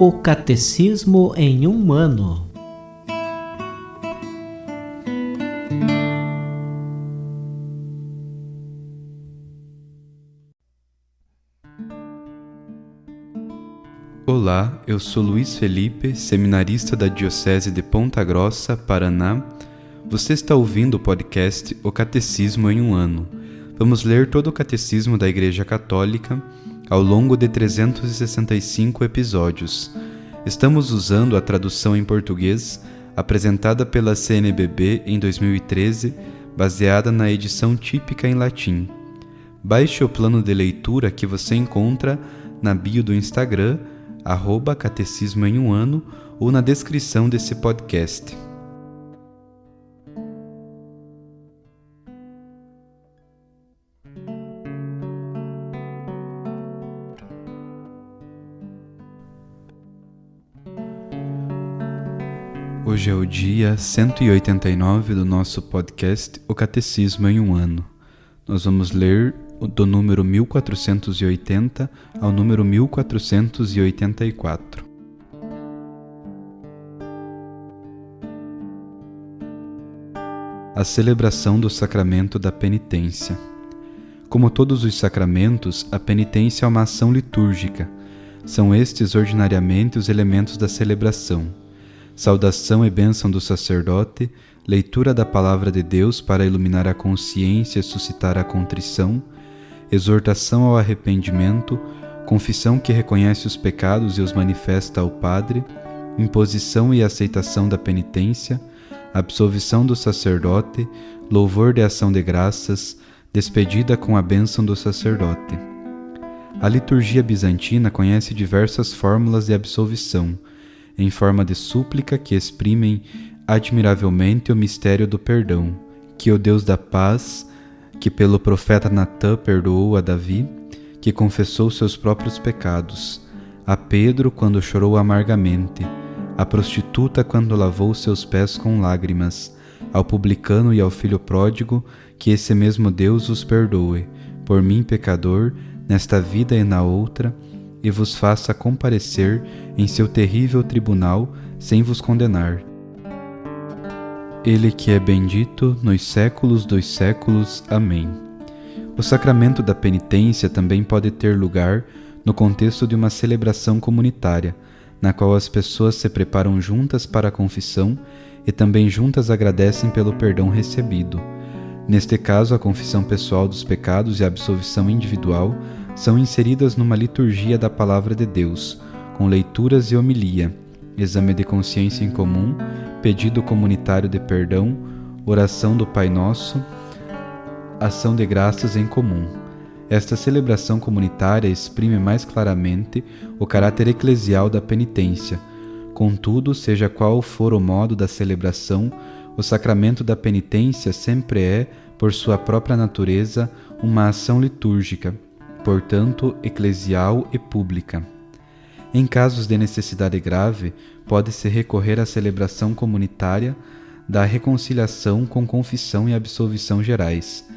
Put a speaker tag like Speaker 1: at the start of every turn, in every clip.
Speaker 1: O Catecismo em um ano.
Speaker 2: Olá, eu sou Luiz Felipe, seminarista da Diocese de Ponta Grossa, Paraná. Você está ouvindo o podcast O Catecismo em um ano. Vamos ler todo o Catecismo da Igreja Católica ao longo de 365 episódios. Estamos usando a tradução em português apresentada pela CNBB em 2013, baseada na edição típica em latim. Baixe o plano de leitura que você encontra na bio do Instagram, @catecismo em um ano, ou na descrição desse podcast. Hoje é o dia 189 do nosso podcast O Catecismo em um ano. Nós vamos ler do número 1480 ao número 1484. A celebração do sacramento da penitência. Como todos os sacramentos, a penitência é uma ação litúrgica. São estes ordinariamente os elementos da celebração: saudação e bênção do sacerdote, leitura da palavra de Deus para iluminar a consciência e suscitar a contrição, exortação ao arrependimento, confissão que reconhece os pecados e os manifesta ao Padre, imposição e aceitação da penitência, absolvição do sacerdote, louvor de ação de graças, despedida com a bênção do sacerdote. A liturgia bizantina conhece diversas fórmulas de absolvição, em forma de súplica que exprimem admiravelmente o mistério do perdão, que o Deus da paz, que pelo profeta Natã perdoou a Davi, que confessou seus próprios pecados, a Pedro quando chorou amargamente, a prostituta quando lavou seus pés com lágrimas, ao publicano e ao filho pródigo, que esse mesmo Deus os perdoe, por mim pecador, nesta vida e na outra, e vos faça comparecer em seu terrível tribunal, sem vos condenar. Ele que é bendito nos séculos dos séculos. Amém. O sacramento da penitência também pode ter lugar no contexto de uma celebração comunitária, na qual as pessoas se preparam juntas para a confissão e também juntas agradecem pelo perdão recebido. Neste caso, a confissão pessoal dos pecados e a absolvição individual são inseridas numa liturgia da Palavra de Deus, com leituras e homilia, exame de consciência em comum, pedido comunitário de perdão, oração do Pai Nosso, ação de graças em comum. Esta celebração comunitária exprime mais claramente o caráter eclesial da penitência. Contudo, seja qual for o modo da celebração, o sacramento da penitência sempre é, por sua própria natureza, uma ação litúrgica, portanto, eclesial e pública. Em casos de necessidade grave, pode-se recorrer à celebração comunitária da reconciliação com confissão e absolvição gerais.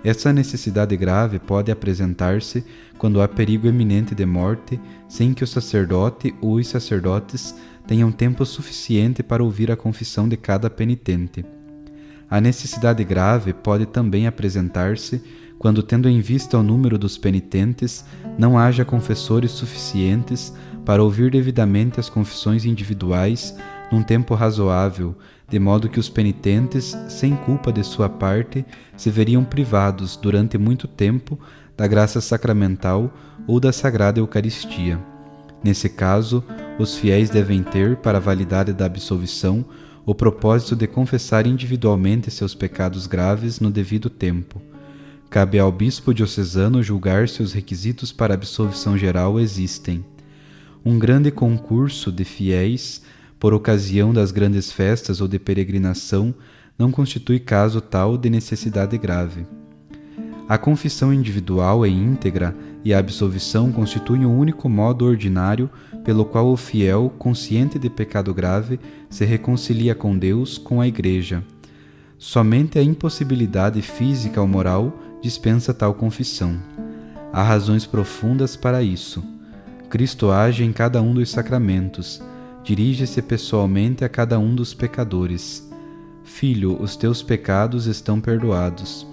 Speaker 2: Essa necessidade grave pode apresentar-se quando há perigo eminente de morte, sem que o sacerdote ou os sacerdotes tenham tempo suficiente para ouvir a confissão de cada penitente. A necessidade grave pode também apresentar-se quando, tendo em vista o número dos penitentes, não haja confessores suficientes para ouvir devidamente as confissões individuais num tempo razoável, de modo que os penitentes, sem culpa de sua parte, se veriam privados durante muito tempo da graça sacramental ou da Sagrada Eucaristia. Nesse caso, os fiéis devem ter, para a validade da absolvição, o propósito de confessar individualmente seus pecados graves no devido tempo. Cabe ao bispo diocesano julgar se os requisitos para a absolvição geral existem. Um grande concurso de fiéis, por ocasião das grandes festas ou de peregrinação, não constitui caso tal de necessidade grave. A confissão individual é íntegra e a absolvição constitui um único modo ordinário pelo qual o fiel, consciente de pecado grave, se reconcilia com Deus, com a Igreja. Somente a impossibilidade física ou moral dispensa tal confissão. Há razões profundas para isso. Cristo age em cada um dos sacramentos, dirige-se pessoalmente a cada um dos pecadores. Filho, os teus pecados estão perdoados.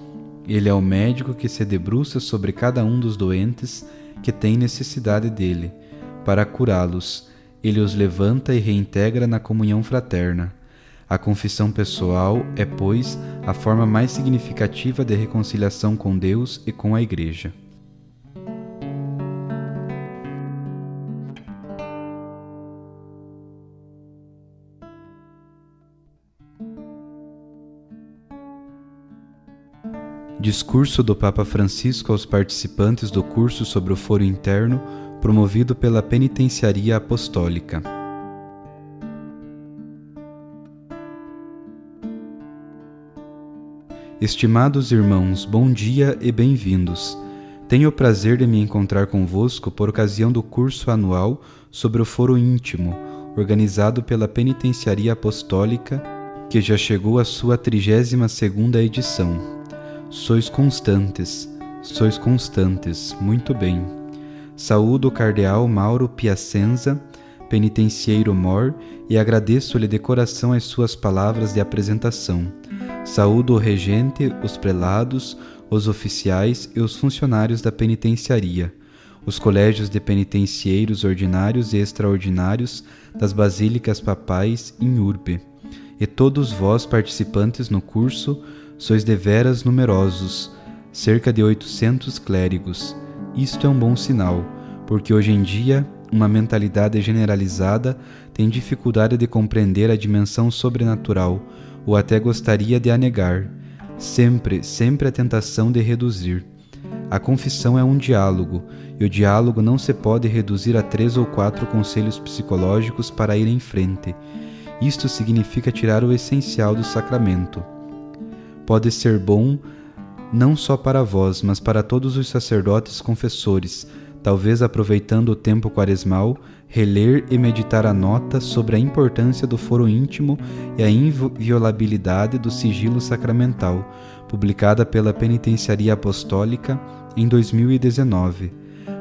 Speaker 2: Ele é o médico que se debruça sobre cada um dos doentes que tem necessidade dele, para curá-los. Ele os levanta e reintegra na comunhão fraterna. A confissão pessoal é, pois, a forma mais significativa de reconciliação com Deus e com a Igreja. Discurso do Papa Francisco aos participantes do curso sobre o foro interno, promovido pela Penitenciaria Apostólica. Estimados irmãos, bom dia e bem-vindos. Tenho o prazer de me encontrar convosco por ocasião do curso anual sobre o foro íntimo, organizado pela Penitenciaria Apostólica, que já chegou à sua 32ª edição. Sois constantes, muito bem. Saúdo o cardeal Mauro Piacenza, penitencieiro mor, e agradeço-lhe de coração as suas palavras de apresentação. Saúdo o regente, os prelados, os oficiais e os funcionários da penitenciaria, os colégios de penitencieiros ordinários e extraordinários das basílicas papais in urbe, e todos vós participantes no curso. Sois deveras numerosos, cerca de 800 clérigos. Isto é um bom sinal, porque hoje em dia uma mentalidade generalizada tem dificuldade de compreender a dimensão sobrenatural, ou até gostaria de a negar. Sempre a tentação de reduzir. A confissão é um diálogo, e o diálogo não se pode reduzir a 3 ou 4 conselhos psicológicos para ir em frente. Isto significa tirar o essencial do sacramento. Pode ser bom não só para vós, mas para todos os sacerdotes confessores, talvez aproveitando o tempo quaresmal, reler e meditar a nota sobre a importância do foro íntimo e a inviolabilidade do sigilo sacramental, publicada pela Penitenciaria Apostólica em 2019.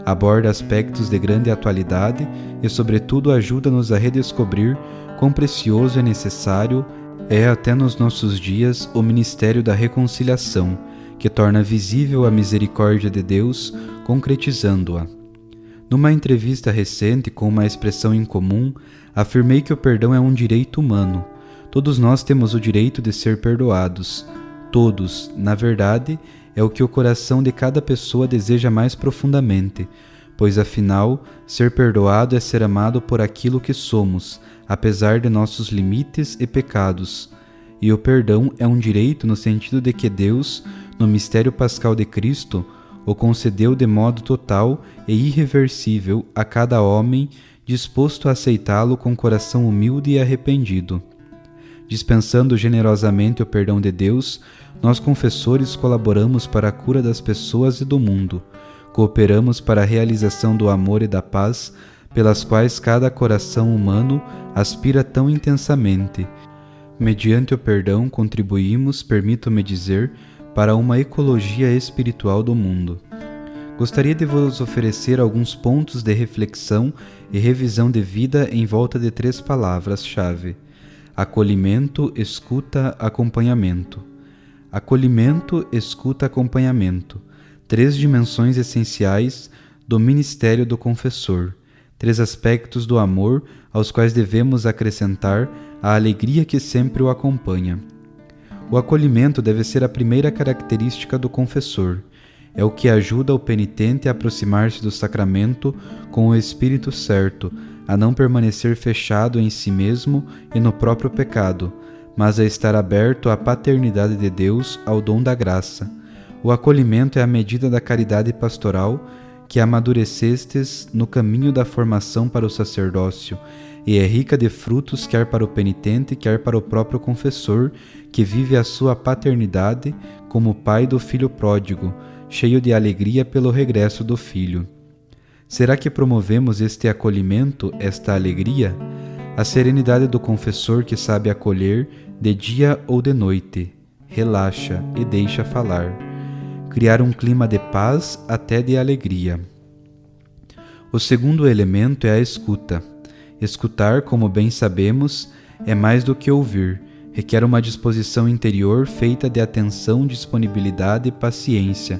Speaker 2: Aborda aspectos de grande atualidade e, sobretudo, ajuda-nos a redescobrir quão precioso e necessário é até nos nossos dias o ministério da reconciliação, que torna visível a misericórdia de Deus, concretizando-a. Numa entrevista recente com uma expressão incomum, afirmei que o perdão é um direito humano. Todos nós temos o direito de ser perdoados. Todos, na verdade, é o que o coração de cada pessoa deseja mais profundamente, pois afinal, ser perdoado é ser amado por aquilo que somos, apesar de nossos limites e pecados. E o perdão é um direito no sentido de que Deus, no mistério pascal de Cristo, o concedeu de modo total e irreversível a cada homem disposto a aceitá-lo com coração humilde e arrependido. Dispensando generosamente o perdão de Deus, nós confessores colaboramos para a cura das pessoas e do mundo, cooperamos para a realização do amor e da paz, pelas quais cada coração humano aspira tão intensamente. Mediante o perdão contribuímos, permito-me dizer, para uma ecologia espiritual do mundo. Gostaria de vos oferecer alguns pontos de reflexão e revisão de vida em volta de 3 palavras-chave: acolhimento, escuta, acompanhamento. Acolhimento, escuta, acompanhamento. 3 dimensões essenciais do ministério do confessor. 3 aspectos do amor aos quais devemos acrescentar a alegria que sempre o acompanha. O acolhimento deve ser a primeira característica do confessor. É o que ajuda o penitente a aproximar-se do sacramento com o espírito certo, a não permanecer fechado em si mesmo e no próprio pecado, mas a estar aberto à paternidade de Deus, ao dom da graça. O acolhimento é a medida da caridade pastoral que amadurecestes no caminho da formação para o sacerdócio, e é rica de frutos quer para o penitente, quer para o próprio confessor, que vive a sua paternidade como o pai do filho pródigo, cheio de alegria pelo regresso do filho. Será que promovemos este acolhimento, esta alegria? A serenidade do confessor que sabe acolher de dia ou de noite, relaxa e deixa falar. Criar um clima de paz até de alegria. O segundo elemento é a escuta. Escutar, como bem sabemos, é mais do que ouvir. Requer uma disposição interior feita de atenção, disponibilidade e paciência.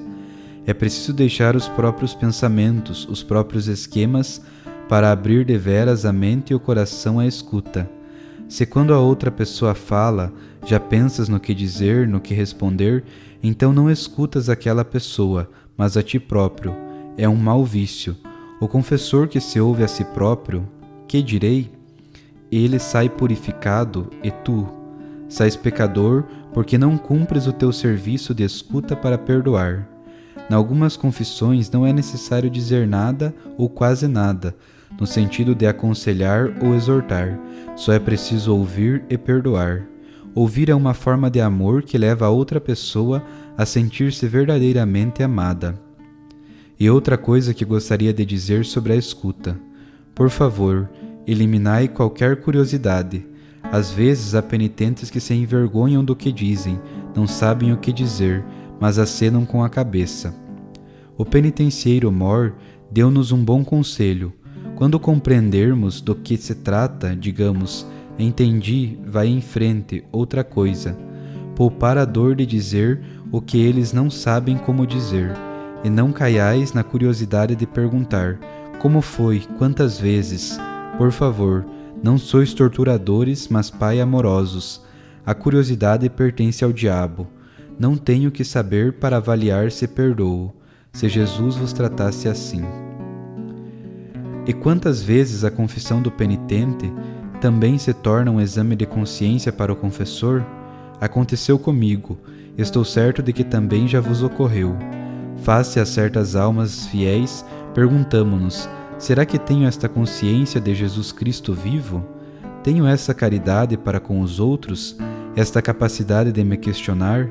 Speaker 2: É preciso deixar os próprios pensamentos, os próprios esquemas, para abrir deveras a mente e o coração à escuta. Se quando a outra pessoa fala, já pensas no que dizer, no que responder, então não escutas aquela pessoa, mas a ti próprio. É um mau vício. O confessor que se ouve a si próprio, que direi? Ele sai purificado, e tu sais pecador, porque não cumpres o teu serviço de escuta para perdoar. Em algumas confissões não é necessário dizer nada ou quase nada, no sentido de aconselhar ou exortar. Só é preciso ouvir e perdoar. Ouvir é uma forma de amor que leva a outra pessoa a sentir-se verdadeiramente amada. E outra coisa que gostaria de dizer sobre a escuta. Por favor, eliminai qualquer curiosidade. Às vezes há penitentes que se envergonham do que dizem, não sabem o que dizer, mas acenam com a cabeça. O penitenciairo Mor deu-nos um bom conselho. Quando compreendermos do que se trata, digamos, entendi, vai em frente, outra coisa. Poupar a dor de dizer o que eles não sabem como dizer, e não caiais na curiosidade de perguntar, como foi, quantas vezes? Por favor, não sois torturadores, mas pai amorosos. A curiosidade pertence ao diabo. Não tenho que saber para avaliar se perdoo, se Jesus vos tratasse assim. E quantas vezes a confissão do penitente também se torna um exame de consciência para o confessor? Aconteceu comigo, estou certo de que também já vos ocorreu. Face a certas almas fiéis, perguntamo-nos: será que tenho esta consciência de Jesus Cristo vivo? Tenho essa caridade para com os outros? Esta capacidade de me questionar?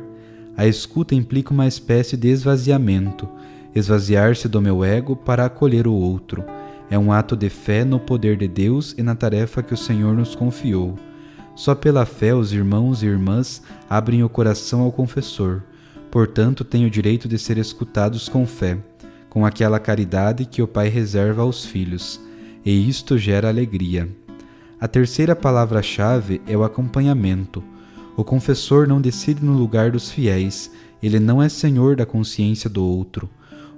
Speaker 2: A escuta implica uma espécie de esvaziamento, esvaziar-se do meu ego para acolher o outro. É um ato de fé no poder de Deus e na tarefa que o Senhor nos confiou. Só pela fé os irmãos e irmãs abrem o coração ao confessor. Portanto, têm o direito de ser escutados com fé, com aquela caridade que o Pai reserva aos filhos, e isto gera alegria. A terceira palavra-chave é o acompanhamento. O confessor não decide no lugar dos fiéis, ele não é senhor da consciência do outro.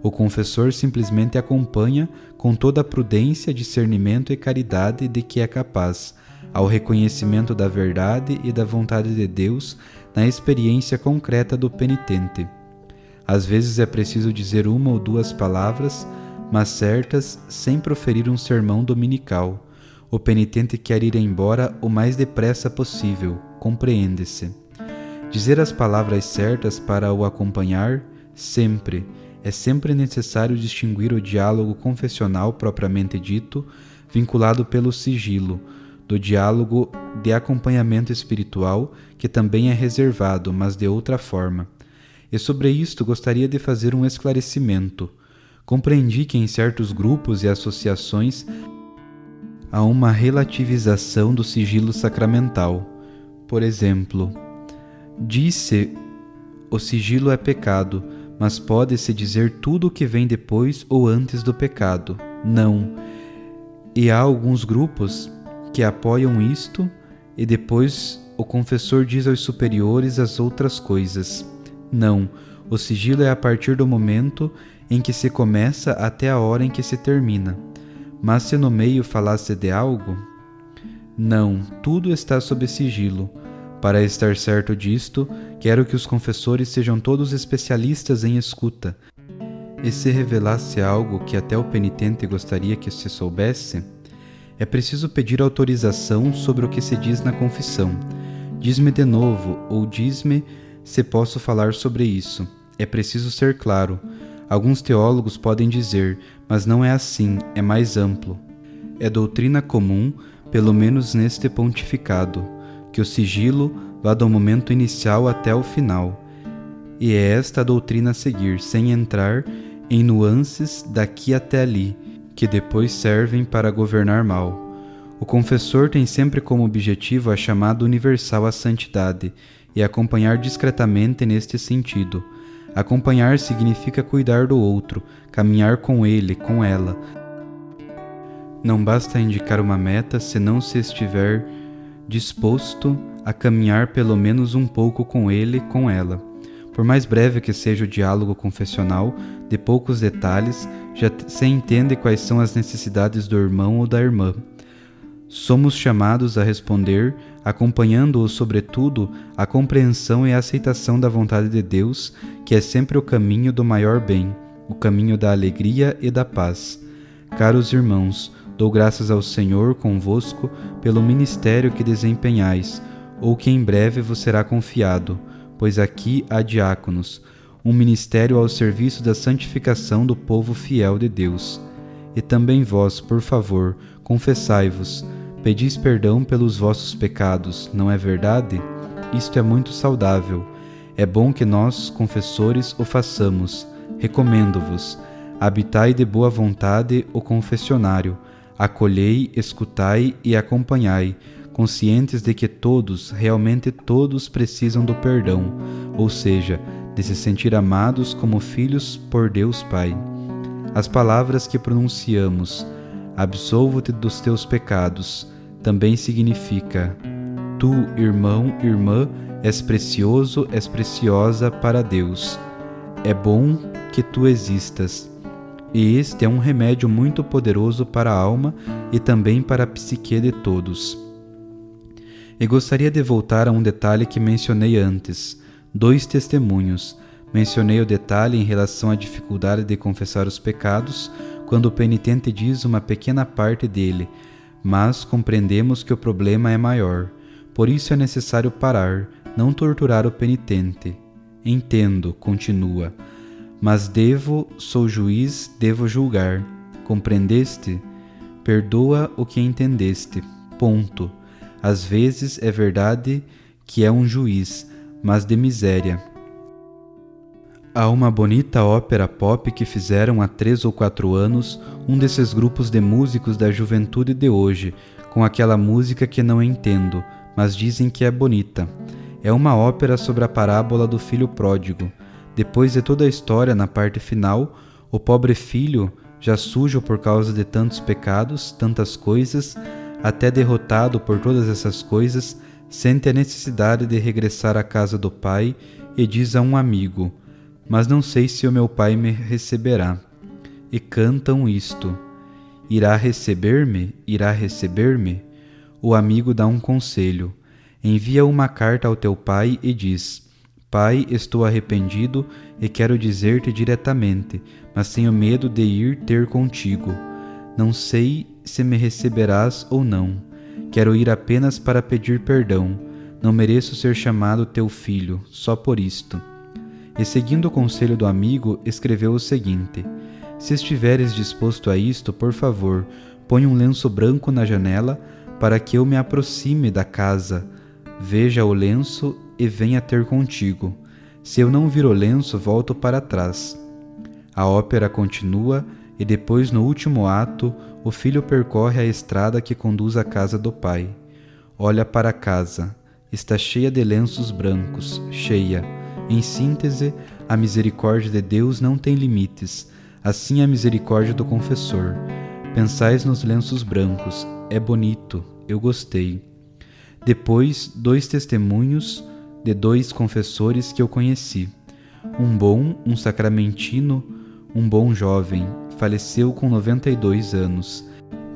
Speaker 2: O confessor simplesmente acompanha com toda a prudência, discernimento e caridade de que é capaz, ao reconhecimento da verdade e da vontade de Deus na experiência concreta do penitente. Às vezes é preciso dizer uma ou duas palavras, mas certas, sem proferir um sermão dominical. O penitente quer ir embora o mais depressa possível, compreende-se. Dizer as palavras certas para o acompanhar, sempre. É sempre necessário distinguir o diálogo confessional propriamente dito, vinculado pelo sigilo, do diálogo de acompanhamento espiritual, que também é reservado, mas de outra forma. E sobre isto gostaria de fazer um esclarecimento. Compreendi que em certos grupos e associações há uma relativização do sigilo sacramental. Por exemplo, diz-se o sigilo é pecado, mas pode-se dizer tudo o que vem depois ou antes do pecado. Não. E há alguns grupos que apoiam isto e depois o confessor diz aos superiores as outras coisas. Não, o sigilo é a partir do momento em que se começa até a hora em que se termina. Mas se no meio falasse de algo? Não, tudo está sob sigilo. Para estar certo disto, quero que os confessores sejam todos especialistas em escuta. E se revelasse algo que até o penitente gostaria que se soubesse, é preciso pedir autorização sobre o que se diz na confissão. Diz-me de novo, ou diz-me se posso falar sobre isso. É preciso ser claro. Alguns teólogos podem dizer, mas não é assim, é mais amplo. É doutrina comum, pelo menos neste pontificado, que o sigilo vá do momento inicial até o final. E é esta a doutrina a seguir, sem entrar em nuances daqui até ali, que depois servem para governar mal. O confessor tem sempre como objetivo a chamada universal à santidade e acompanhar discretamente neste sentido. Acompanhar significa cuidar do outro, caminhar com ele, com ela, Não basta indicar uma meta se não se estiver disposto a caminhar pelo menos um pouco com ele, com ela. Por mais breve que seja o diálogo confessional, de poucos detalhes, já se entende quais são as necessidades do irmão ou da irmã. Somos chamados a responder, acompanhando-o sobretudo a compreensão e a aceitação da vontade de Deus, que é sempre o caminho do maior bem, o caminho da alegria e da paz. Caros irmãos, dou graças ao Senhor convosco pelo ministério que desempenhais, ou que em breve vos será confiado, pois aqui há diáconos, um ministério ao serviço da santificação do povo fiel de Deus. E também vós, por favor, confessai-vos, pedis perdão pelos vossos pecados, não é verdade? Isto é muito saudável. É bom que nós, confessores, o façamos. Recomendo-vos. Habitai de boa vontade o confessionário. Acolhei, escutai e acompanhai, conscientes de que todos, realmente todos, precisam do perdão, ou seja, de se sentir amados como filhos por Deus Pai. As palavras que pronunciamos, absolvo-te dos teus pecados, também significa: tu, irmão, irmã, és precioso, és preciosa para Deus. É bom que tu existas. E este é um remédio muito poderoso para a alma e também para a psique de todos. E gostaria de voltar a um detalhe que mencionei antes: 2 testemunhos. Mencionei o detalhe em relação à dificuldade de confessar os pecados, quando o penitente diz uma pequena parte dele, mas compreendemos que o problema é maior. Por isso é necessário parar, não torturar o penitente. Entendo, continua, mas sou juiz, devo julgar. Compreendeste? Perdoa o que entendeste. Ponto. Às vezes é verdade que é um juiz, mas de miséria. Há uma bonita ópera pop que fizeram há 3 ou 4 anos um desses grupos de músicos da juventude de hoje, com aquela música que não entendo, mas dizem que é bonita. É uma ópera sobre a parábola do filho pródigo. Depois de toda a história, na parte final, o pobre filho, já sujo por causa de tantos pecados, tantas coisas, até derrotado por todas essas coisas, sente a necessidade de regressar à casa do pai e diz a um amigo: mas não sei se o meu pai me receberá. E cantam isto: irá receber-me? Irá receber-me? O amigo dá um conselho: envia uma carta ao teu pai e diz: Pai, estou arrependido e quero dizer-te diretamente, mas tenho medo de ir ter contigo. Não sei se me receberás ou não. Quero ir apenas para pedir perdão. Não mereço ser chamado teu filho, só por isto. E seguindo o conselho do amigo, escreveu o seguinte: se estiveres disposto a isto, por favor, põe um lenço branco na janela para que eu me aproxime da casa, veja o lenço e venha ter contigo. Se eu não vir o lenço, volto para trás. A ópera continua e depois, no último ato, o filho percorre a estrada que conduz à casa do pai. Olha para a casa. Está cheia de lenços brancos, cheia. Em síntese, a misericórdia de Deus não tem limites, assim a misericórdia do confessor. Pensais nos lenços brancos, é bonito, eu gostei. Depois, 2 testemunhos de 2 confessores que eu conheci. Um sacramentino, um bom jovem, faleceu com 92 anos.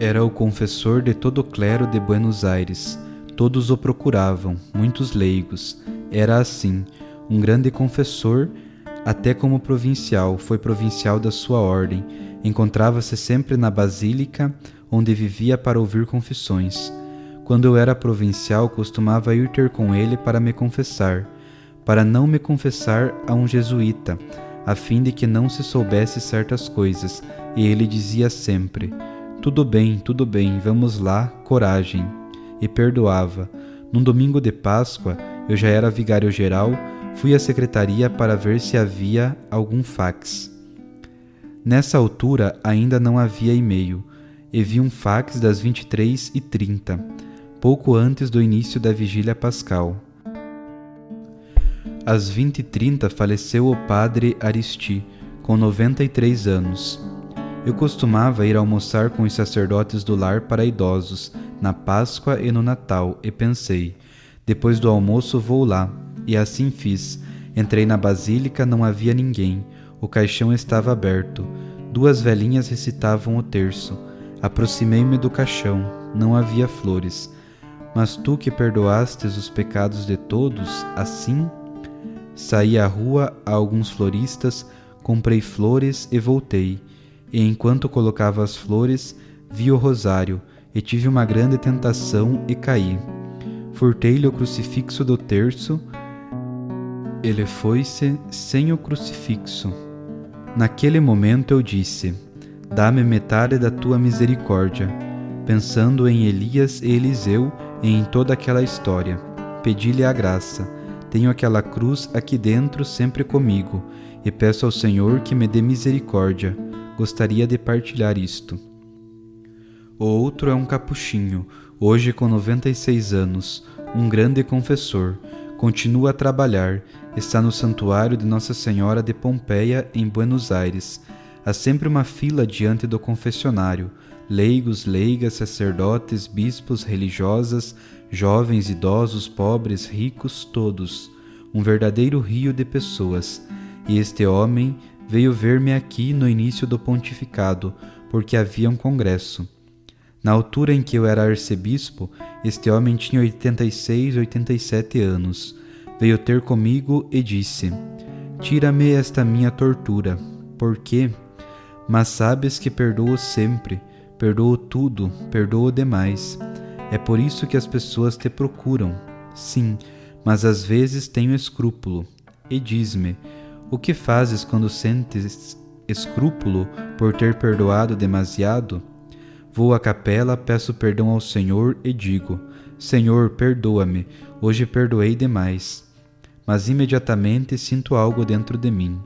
Speaker 2: Era o confessor de todo o clero de Buenos Aires. Todos o procuravam, muitos leigos. Era assim, um grande confessor, até como provincial, foi provincial da sua ordem. Encontrava-se sempre na basílica, onde vivia para ouvir confissões. Quando eu era provincial, costumava ir ter com ele para me confessar, para não me confessar a um jesuíta, a fim de que não se soubesse certas coisas, e ele dizia sempre: tudo bem, vamos lá, coragem. E perdoava. Num domingo de Páscoa, eu já era vigário-geral, fui à secretaria para ver se havia algum fax. Nessa altura ainda não havia e-mail, e vi um fax das 23h30, pouco antes do início da vigília pascal. Às 20h30 faleceu o padre Aristi, com 93 anos. Eu costumava ir almoçar com os sacerdotes do lar para idosos, na Páscoa e no Natal, e pensei, depois do almoço vou lá, e assim fiz. Entrei na basílica, não havia ninguém, o caixão estava aberto, 2 velhinhas recitavam o terço. Aproximei-me do caixão, não havia flores. Mas tu que perdoastes os pecados de todos, assim? Saí à rua a alguns floristas, comprei flores e voltei. E enquanto colocava as flores, vi o rosário, e tive uma grande tentação e caí. Furtei-lhe o crucifixo do terço. Ele foi-se sem o crucifixo. Naquele momento eu disse: dá-me metade da tua misericórdia. Pensando em Elias e Eliseu e em toda aquela história, pedi-lhe a graça. Tenho aquela cruz aqui dentro sempre comigo, e peço ao Senhor que me dê misericórdia. Gostaria de partilhar isto. O outro é um capuchinho, hoje com 96 anos, um grande confessor. Continua a trabalhar, está no santuário de Nossa Senhora de Pompeia, em Buenos Aires. Há sempre uma fila diante do confessionário, leigos, leigas, sacerdotes, bispos, religiosas, jovens, idosos, pobres, ricos, todos. Um verdadeiro rio de pessoas. E este homem veio ver-me aqui no início do pontificado, porque havia um congresso. Na altura em que eu era arcebispo, este homem tinha 86, 87 anos. Veio ter comigo e disse: tira-me esta minha tortura. Por quê? Mas sabes que perdoo sempre, perdoo tudo, perdoo demais. É por isso que as pessoas te procuram. Sim, mas às vezes tenho escrúpulo. E diz-me, o que fazes quando sentes escrúpulo por ter perdoado demasiado? Vou à capela, peço perdão ao Senhor e digo: Senhor, perdoa-me, hoje perdoei demais. Mas imediatamente sinto algo dentro de mim.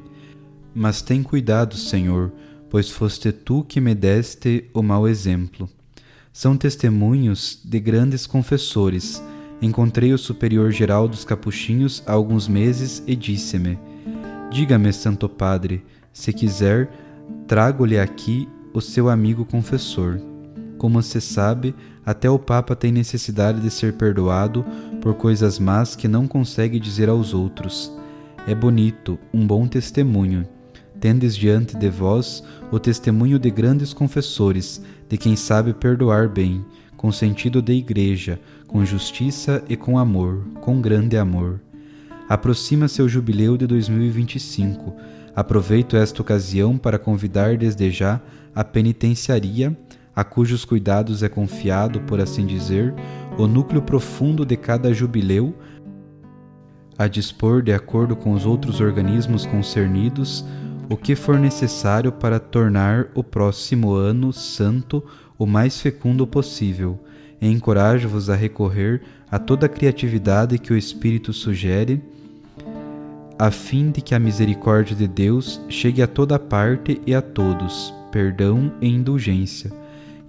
Speaker 2: Mas tem cuidado, Senhor, pois foste tu que me deste o mau exemplo. São testemunhos de grandes confessores. Encontrei o superior-geral dos capuchinhos há alguns meses e disse-me: diga-me, Santo Padre, se quiser, trago-lhe aqui o seu amigo confessor. Como se sabe, até o Papa tem necessidade de ser perdoado por coisas más que não consegue dizer aos outros. É bonito, um bom testemunho. Tendes diante de vós o testemunho de grandes confessores, de quem sabe perdoar bem, com sentido de igreja, com justiça e com amor, com grande amor. Aproxima-se o jubileu de 2025. Aproveito esta ocasião para convidar desde já a penitenciaria, a cujos cuidados é confiado, por assim dizer, o núcleo profundo de cada jubileu, a dispor, de acordo com os outros organismos concernidos, o que for necessário para tornar o próximo ano santo o mais fecundo possível, e encorajo-vos a recorrer a toda a criatividade que o Espírito sugere, a fim de que a misericórdia de Deus chegue a toda parte e a todos, perdão e indulgência.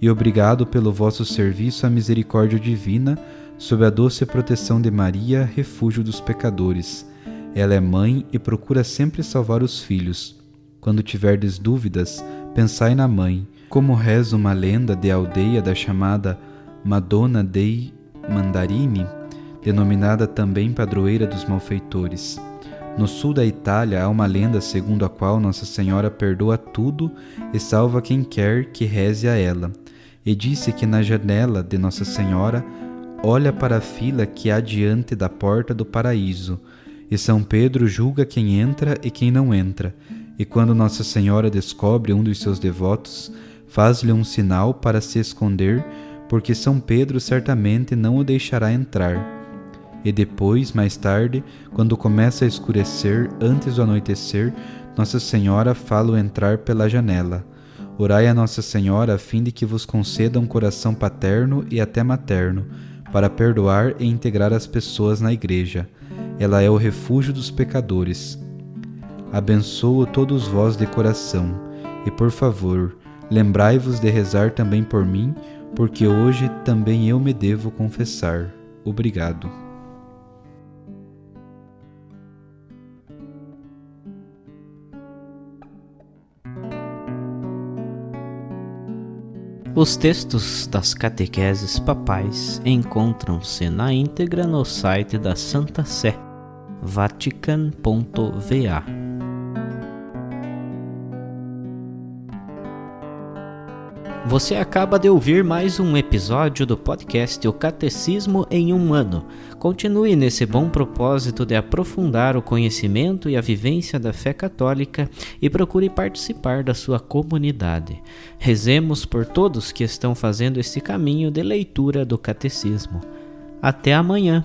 Speaker 2: E obrigado pelo vosso serviço à misericórdia divina, sob a doce proteção de Maria, refúgio dos pecadores. Ela é mãe e procura sempre salvar os filhos. Quando tiverdes dúvidas, pensai na mãe, como reza uma lenda de aldeia da chamada Madonna dei Mandarini, denominada também padroeira dos malfeitores. No sul da Itália há uma lenda segundo a qual Nossa Senhora perdoa tudo e salva quem quer que reze a ela. E disse que na janela de Nossa Senhora olha para a fila que há diante da porta do paraíso, e São Pedro julga quem entra e quem não entra, e quando Nossa Senhora descobre um dos seus devotos, faz-lhe um sinal para se esconder, porque São Pedro certamente não o deixará entrar. E depois, mais tarde, quando começa a escurecer, antes do anoitecer, Nossa Senhora fala-o entrar pela janela. Orai a Nossa Senhora a fim de que vos conceda um coração paterno e até materno, para perdoar e integrar as pessoas na Igreja. Ela é o refúgio dos pecadores. Abençoo todos vós de coração, e por favor, lembrai-vos de rezar também por mim, porque hoje também eu me devo confessar. Obrigado.
Speaker 1: Os textos das catequeses papais encontram-se na íntegra no site da Santa Sé, vatican.va. Você acaba de ouvir mais um episódio do podcast O Catecismo em um Ano. Continue nesse bom propósito de aprofundar o conhecimento e a vivência da fé católica e procure participar da sua comunidade. Rezemos por todos que estão fazendo esse caminho de leitura do Catecismo. Até amanhã!